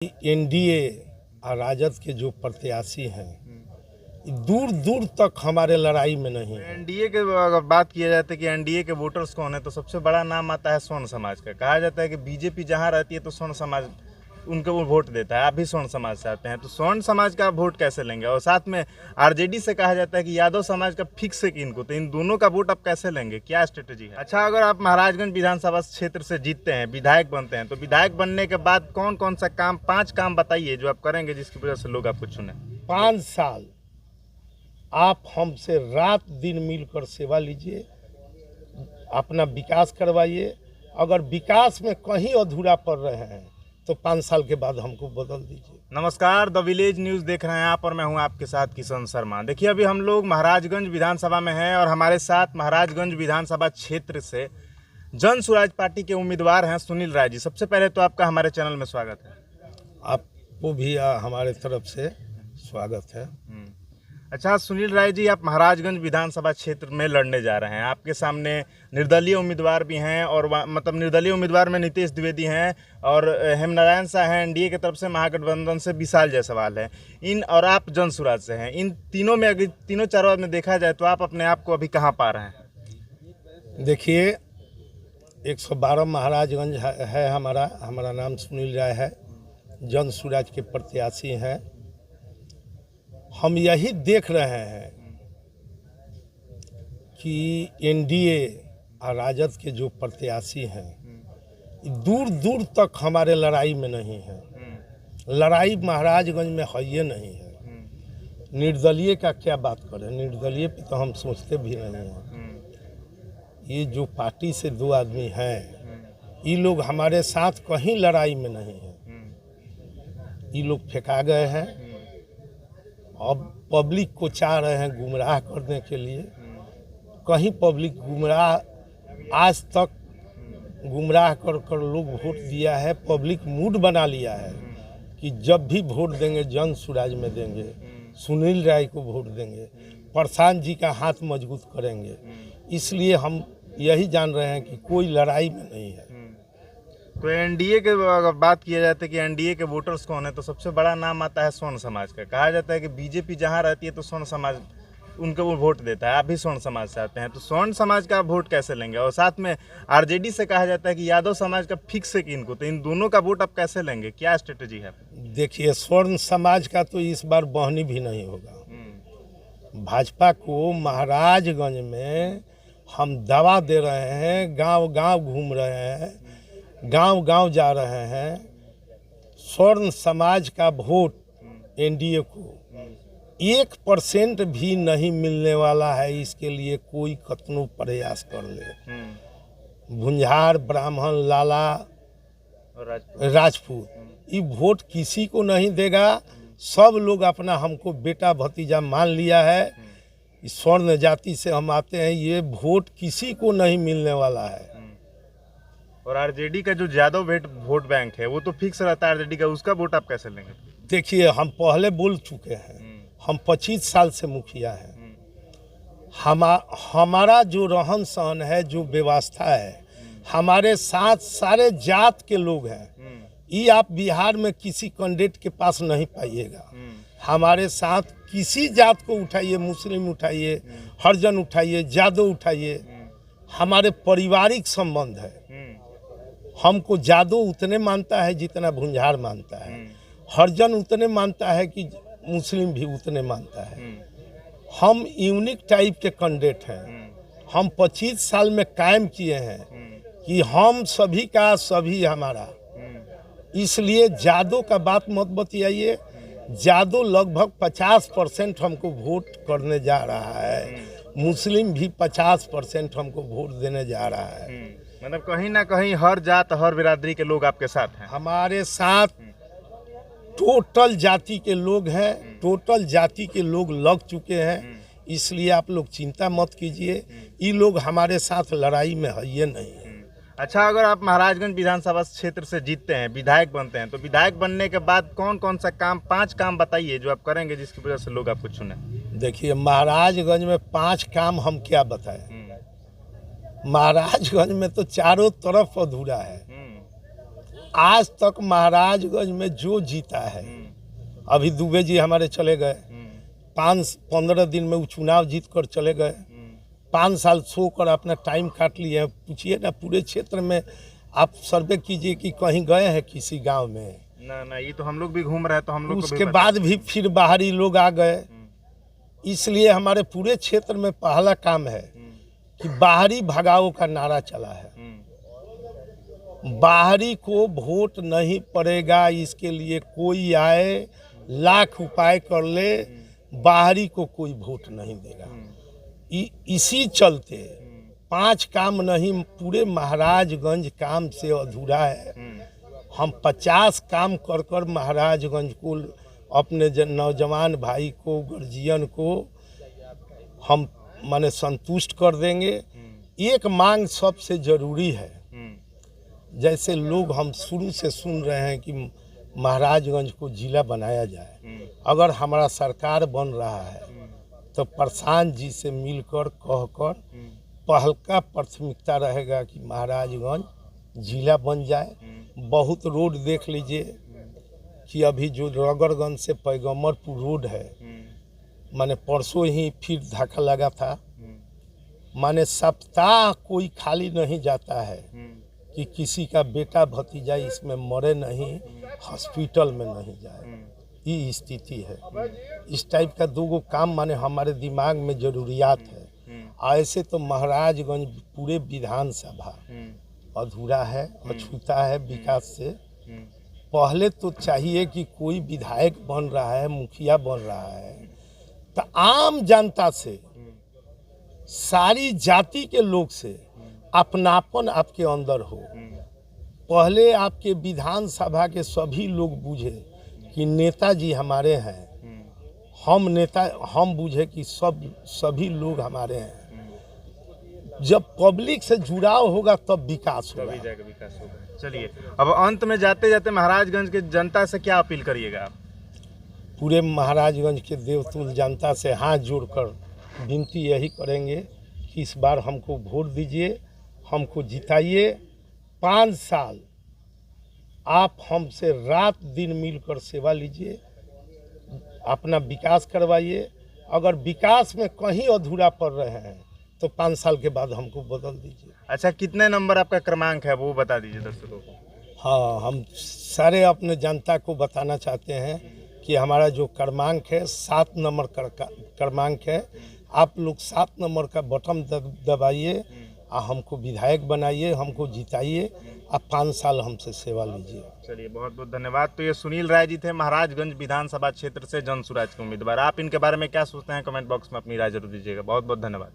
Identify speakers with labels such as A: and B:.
A: NDA और राजद के जो प्रत्याशी हैं दूर दूर तक हमारे लड़ाई में नहीं है।
B: एनडीए के अगर बात किया जाता है कि एनडीए के वोटर्स कौन है तो सबसे बड़ा नाम आता है स्वर्ण समाज का। कहा जाता है कि बीजेपी जहां रहती है तो स्वर्ण समाज उनको वो वोट देता है। आप भी स्वर्ण समाज से आते हैं तो स्वर्ण समाज का वोट कैसे लेंगे? और साथ में आरजेडी से कहा जाता है कि यादव समाज का फिक्स है कि इनको, तो इन दोनों का वोट आप कैसे लेंगे? क्या स्ट्रेटेजी है? अच्छा, अगर आप महाराजगंज विधानसभा क्षेत्र से जीतते हैं, विधायक बनते हैं, तो विधायक बनने के बाद कौन कौन सा काम, 5 काम बताइए जो आप करेंगे जिसकी वजह से लोग आपको चुने।
A: 5 साल आप हमसे रात दिन मिलकर सेवा लीजिए, अपना विकास करवाइए। अगर विकास में कहीं अधूरा पड़ रहे हैं तो 5 साल के बाद हमको बदल दीजिए।
B: नमस्कार, द विलेज न्यूज़ देख रहे हैं आप और मैं हूं आपके साथ किशन शर्मा। देखिए, अभी हम लोग महाराजगंज विधानसभा में हैं और हमारे साथ महाराजगंज विधानसभा क्षेत्र से जन स्वराज पार्टी के उम्मीदवार हैं सुनील राय जी। सबसे पहले तो आपका हमारे चैनल में स्वागत है।
A: आपको भी हमारे तरफ से स्वागत है।
B: अच्छा सुनील राय जी, आप महाराजगंज विधानसभा क्षेत्र में लड़ने जा रहे हैं। आपके सामने निर्दलीय उम्मीदवार भी हैं और मतलब निर्दलीय उम्मीदवार में नीतीश द्विवेदी हैं और हेमनारायण शाह हैं। एनडीए की तरफ से महागठबंधन से विशाल जायसवाल है इन, और आप जन स्वराज से हैं। इन तीनों में अगर तीनों चारों में देखा जाए तो आप अपने आप को अभी कहाँ पा रहे हैं?
A: देखिए, 112 महाराजगंज है हमारा नाम सुनील राय है, जन स्वराज के प्रत्याशी हैं। हम यही देख रहे हैं कि एनडीए और राजद के जो प्रत्याशी हैं दूर दूर तक हमारे लड़ाई में नहीं है। लड़ाई महाराजगंज में है ये नहीं है। निर्दलीय का क्या बात करें, निर्दलीय पे तो हम सोचते भी नहीं हैं। ये जो पार्टी से 2 आदमी हैं, ये लोग हमारे साथ कहीं लड़ाई में नहीं है। ये लोग फेंका गए हैं। अब पब्लिक को चाह रहे हैं गुमराह करने के लिए। कहीं पब्लिक गुमराह, आज तक गुमराह कर लोग वोट दिया है। पब्लिक मूड बना लिया है कि जब भी वोट देंगे जन स्वराज में देंगे, सुनील राय को वोट देंगे, प्रशांत जी का हाथ मजबूत करेंगे। इसलिए हम यही जान रहे हैं कि कोई लड़ाई में नहीं है।
B: तो एनडीए के अगर बात किया जाता है कि एनडीए के वोटर्स कौन है तो सबसे बड़ा नाम आता है स्वर्ण समाज का। कहा जाता है कि बीजेपी जहां रहती है तो स्वर्ण समाज उनको वो वोट देता है। आप भी स्वर्ण समाज से आते हैं तो स्वर्ण समाज का वोट कैसे लेंगे? और साथ में आरजेडी से कहा जाता है कि यादव समाज का फिक्स है कि इनको, तो इन दोनों का वोट आप कैसे लेंगे? क्या स्ट्रेटेजी है?
A: देखिए, स्वर्ण समाज का तो इस बार बहनी भी नहीं होगा। भाजपा को महाराजगंज में हम दवा दे रहे हैं, गांव गांव घूम रहे हैं, गांव गांव जा रहे हैं। स्वर्ण समाज का वोट एनडीए को 1% भी नहीं मिलने वाला है। इसके लिए कोई कतनो प्रयास कर ले, भुंझार, ब्राह्मण, लाला
B: और
A: राजपूत, ये वोट किसी को नहीं देगा। सब लोग अपना हमको बेटा भतीजा मान लिया है। इस स्वर्ण जाति से हम आते हैं, ये वोट किसी को नहीं मिलने वाला है।
B: और आरजेडी का जो यादव वोट बैंक है वो तो फिक्स रहता है आरजेडी का, उसका वोट आप कैसे लेंगे?
A: देखिए, हम पहले बोल चुके हैं, हम 25 साल से मुखिया हैं। हमारा जो रहन सहन है, जो व्यवस्था है, हमारे साथ सारे जात के लोग हैं। ये आप बिहार में किसी कैंडिडेट के पास नहीं पाइएगा। हमारे साथ किसी जात को उठाइए, मुस्लिम उठाइए, हरिजन उठाइए, यादव उठाइए, हमारे पारिवारिक संबंध है। हमको यादव उतने मानता है जितना भुंझार मानता है, हरिजन उतने मानता है कि मुस्लिम भी उतने मानता है। हम यूनिक टाइप के कैंडिडेट हैं। हम 25 साल में कायम किए हैं कि हम सभी का सभी हमारा। इसलिए यादव का बात मत बतियाइए। यादव लगभग 50% हमको वोट करने जा रहा है, मुस्लिम भी 50% हमको वोट देने जा रहा है।
B: मतलब कहीं ना कहीं हर जात, हर बिरादरी के लोग आपके साथ हैं।
A: हमारे साथ टोटल जाति के लोग हैं, टोटल जाति के लोग लग चुके हैं। इसलिए आप लोग चिंता मत कीजिए, ये लोग हमारे साथ लड़ाई में है ये नहीं है।
B: अच्छा, अगर आप महाराजगंज विधानसभा क्षेत्र से जीतते हैं, विधायक बनते हैं, तो विधायक बनने के बाद कौन कौन सा काम, 5 काम बताइए जो आप करेंगे जिसकी वजह से लोग आपको चुने।
A: देखिए, महाराजगंज में 5 काम हम क्या बताएं। महाराजगंज में तो चारों तरफ अधूरा है। आज तक महाराजगंज में जो जीता है, अभी दुबे जी हमारे चले गए, 5-15 दिन में वो चुनाव जीत कर चले गए, 5 साल सो कर अपना टाइम काट लिए। पूछिए ना पूरे क्षेत्र में, आप सर्वे कीजिए कि कहीं गए हैं किसी गांव में।
B: ना ये तो हम लोग भी घूम रहे हैं, तो हम लोग
A: उसके बाद भी फिर बाहरी लोग आ गए। इसलिए हमारे पूरे क्षेत्र में पहला काम है कि बाहरी भगाओ का नारा चला है। बाहरी को वोट नहीं पड़ेगा, इसके लिए कोई आए लाख उपाय कर ले, बाहरी को कोई वोट नहीं देगा। इसी चलते 5 काम नहीं, पूरे महाराजगंज काम से अधूरा है। हम 50 काम कर कर महाराजगंज को, अपने नौजवान भाई को, गार्जियन को हम माने संतुष्ट कर देंगे। एक मांग सबसे ज़रूरी है, जैसे लोग हम शुरू से सुन रहे हैं कि महाराजगंज को जिला बनाया जाए। अगर हमारा सरकार बन रहा है तो प्रशांत जी से मिलकर कहकर पहलका प्राथमिकता रहेगा कि महाराजगंज जिला बन जाए। बहुत रोड देख लीजिए कि अभी जो रगड़गंज से पैगम्बरपुर रोड है, माने परसों ही फिर धक्का लगा था। माने सप्ताह कोई खाली नहीं जाता है कि किसी का बेटा भतीजा इसमें मरे नहीं, हॉस्पिटल में नहीं जाए। ये स्थिति है। इस टाइप का 2 काम माने हमारे दिमाग में जरूरियात है। ऐसे तो महाराजगंज पूरे विधानसभा अधूरा है, अछूता है विकास से। पहले तो चाहिए कि कोई विधायक बन रहा है, मुखिया बन रहा है, तो आम जनता से, सारी जाति के लोग से अपनापन आपके अंदर हो। पहले आपके विधानसभा के सभी लोग बूझे कि नेताजी हमारे हैं, हम बूझे कि सभी लोग हमारे हैं। जब पब्लिक से जुड़ाव होगा तब विकास होगा,
B: तभी जाकर विकास होगा। चलिए, अब अंत में जाते जाते महाराजगंज के जनता से क्या अपील करिएगा आप?
A: पूरे महाराजगंज के देवतुल्य जनता से हाथ जोड़कर विनती यही करेंगे कि इस बार हमको वोट दीजिए, हमको जिताइए। 5 साल आप हमसे रात दिन मिलकर सेवा लीजिए, अपना विकास करवाइए। अगर विकास में कहीं अधूरा पड़ रहे हैं तो 5 साल के बाद हमको बदल दीजिए।
B: अच्छा, कितने नंबर आपका क्रमांक है वो बता दीजिए दर्शकों को।
A: हाँ, हम सारे अपने जनता को बताना चाहते हैं कि हमारा जो क्रमांक है 7 नंबर क्रमांक है। आप लोग 7 नंबर का बटन दबाइए और हमको विधायक बनाइए, हमको जिताइए, आप 5 साल हमसे सेवा लीजिए।
B: चलिए, बहुत बहुत धन्यवाद। तो ये सुनील राय जी थे, महाराजगंज विधानसभा क्षेत्र से जनसुराज के उम्मीदवार। आप इनके बारे में क्या सोचते हैं, कमेंट बॉक्स में अपनी राय जरूर दीजिएगा। बहुत बहुत धन्यवाद।